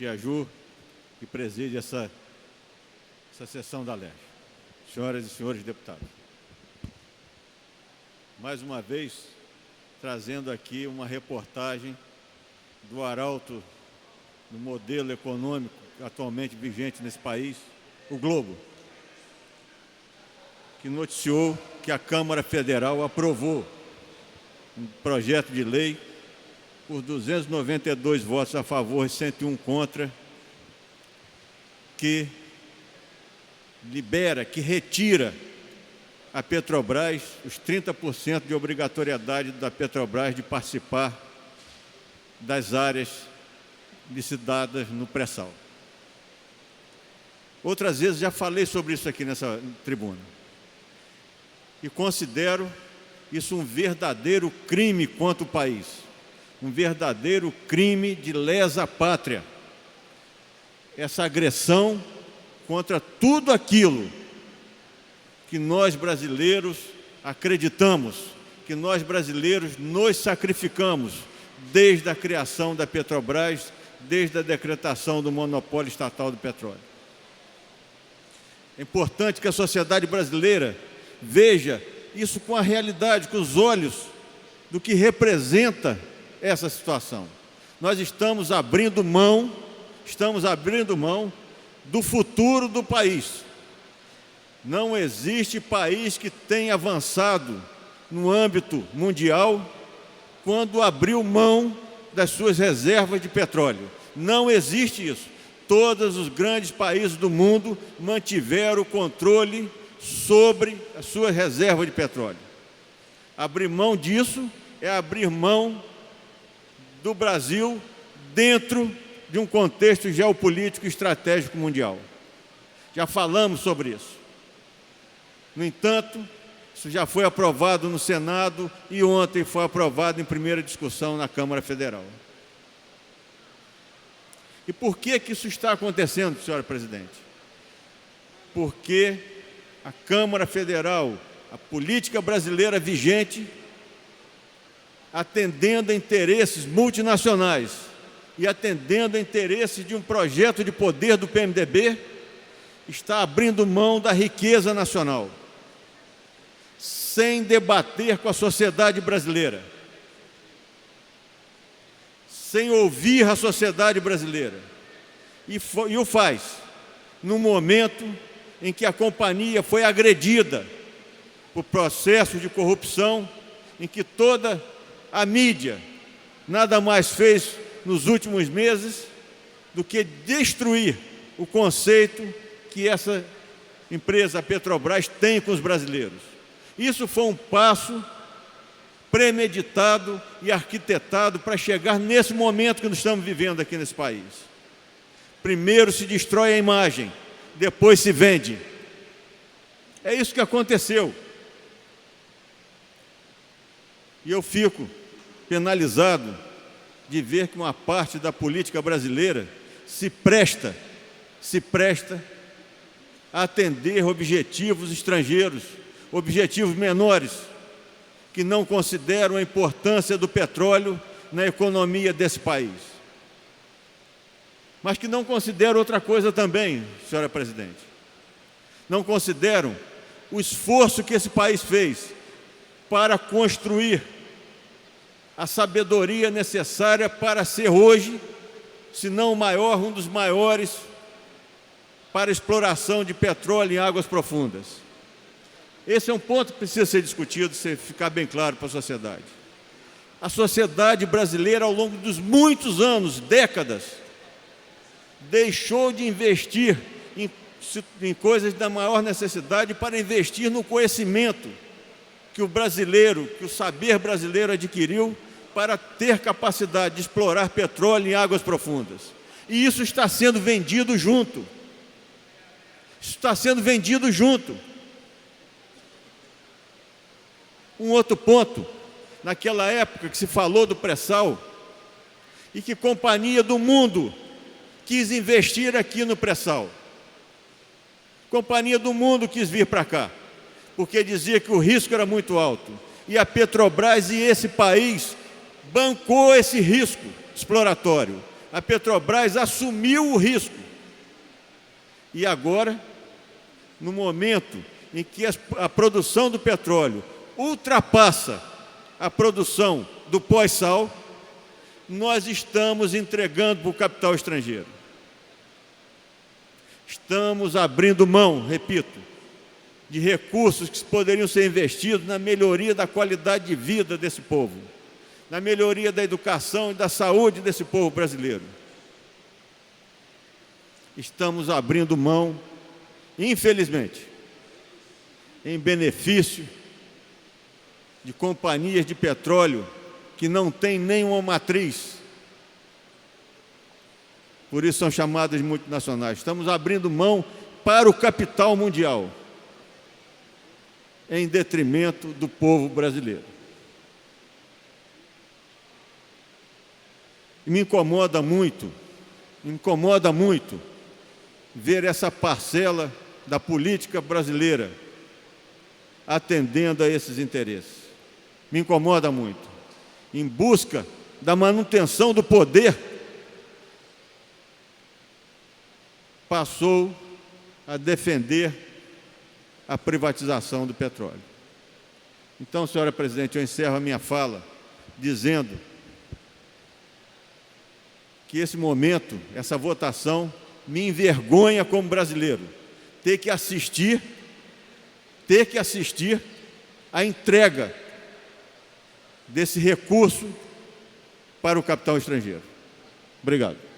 tia Ju, que preside essa sessão da LERJ. Senhoras e senhores deputados. Mais uma vez, trazendo aqui uma reportagem do arauto do modelo econômico atualmente vigente nesse país, o Globo, que noticiou que a Câmara Federal aprovou um projeto de lei por 292 votos a favor e 101 contra, que libera, que retira a Petrobras os 30% de obrigatoriedade da Petrobras de participar das áreas licitadas no pré-sal. Outras vezes já falei sobre isso aqui nessa tribuna. E considero isso um verdadeiro crime contra o país, um verdadeiro crime de lesa pátria. Essa agressão contra tudo aquilo que nós brasileiros acreditamos, que nós brasileiros nos sacrificamos desde a criação da Petrobras, desde a decretação do monopólio estatal do petróleo. É importante que a sociedade brasileira veja isso com a realidade, com os olhos do que representa essa situação. Nós estamos abrindo mão do futuro do país. Não existe país que tenha avançado no âmbito mundial quando abriu mão das suas reservas de petróleo. Não existe isso. Todos os grandes países do mundo mantiveram o controle sobre as suas reservas de petróleo. Abrir mão disso é abrir mão do Brasil dentro de um contexto geopolítico e estratégico mundial. Já falamos sobre isso. No entanto, isso já foi aprovado no Senado e ontem foi aprovado em primeira discussão na Câmara Federal. E por que isso está acontecendo, senhora presidente? Porque a Câmara Federal, a política brasileira vigente, atendendo a interesses multinacionais e atendendo a interesses de um projeto de poder do PMDB, está abrindo mão da riqueza nacional, sem debater com a sociedade brasileira, sem ouvir a sociedade brasileira, e o faz no momento em que a companhia foi agredida por processos de corrupção, em que toda a mídia nada mais fez nos últimos meses do que destruir o conceito que essa empresa, a Petrobras, tem com os brasileiros. Isso foi um passo premeditado e arquitetado para chegar nesse momento que nós estamos vivendo aqui nesse país. Primeiro se destrói a imagem, depois se vende. É isso que aconteceu. E eu fico penalizado de ver que uma parte da política brasileira se presta a atender objetivos estrangeiros, objetivos menores, que não consideram a importância do petróleo na economia desse país. Mas que não consideram outra coisa também, senhora presidente. Não consideram o esforço que esse país fez para construir a sabedoria necessária para ser hoje, se não o maior, um dos maiores, para a exploração de petróleo em águas profundas. Esse é um ponto que precisa ser discutido, ficar bem claro para a sociedade. A sociedade brasileira, ao longo dos muitos anos, décadas, deixou de investir em coisas da maior necessidade para investir no conhecimento que o saber brasileiro adquiriu para ter capacidade de explorar petróleo em águas profundas. E isso está sendo vendido junto. Isso está sendo vendido junto. Um outro ponto, naquela época que se falou do pré-sal, e que companhia do mundo quis investir aqui no pré-sal. Companhia do mundo quis vir para cá, porque dizia que o risco era muito alto. E a Petrobras e esse país bancou esse risco exploratório, A Petrobras assumiu o risco. E agora, no momento em que a produção do petróleo ultrapassa a produção do pós-sal, nós estamos entregando para o capital estrangeiro. Estamos abrindo mão, repito, de recursos que poderiam ser investidos na melhoria da qualidade de vida desse povo, na melhoria da educação e da saúde desse povo brasileiro. Estamos abrindo mão, infelizmente, em benefício de companhias de petróleo que não têm nenhuma matriz, por isso são chamadas de multinacionais. Estamos abrindo mão para o capital mundial, em detrimento do povo brasileiro. E me incomoda muito ver essa parcela da política brasileira atendendo a esses interesses. Me incomoda muito. Em busca da manutenção do poder, passou a defender a privatização do petróleo. Então, senhora presidente, eu encerro a minha fala dizendo que esse momento, essa votação, me envergonha como brasileiro, ter que assistir à entrega desse recurso para o capital estrangeiro. Obrigado.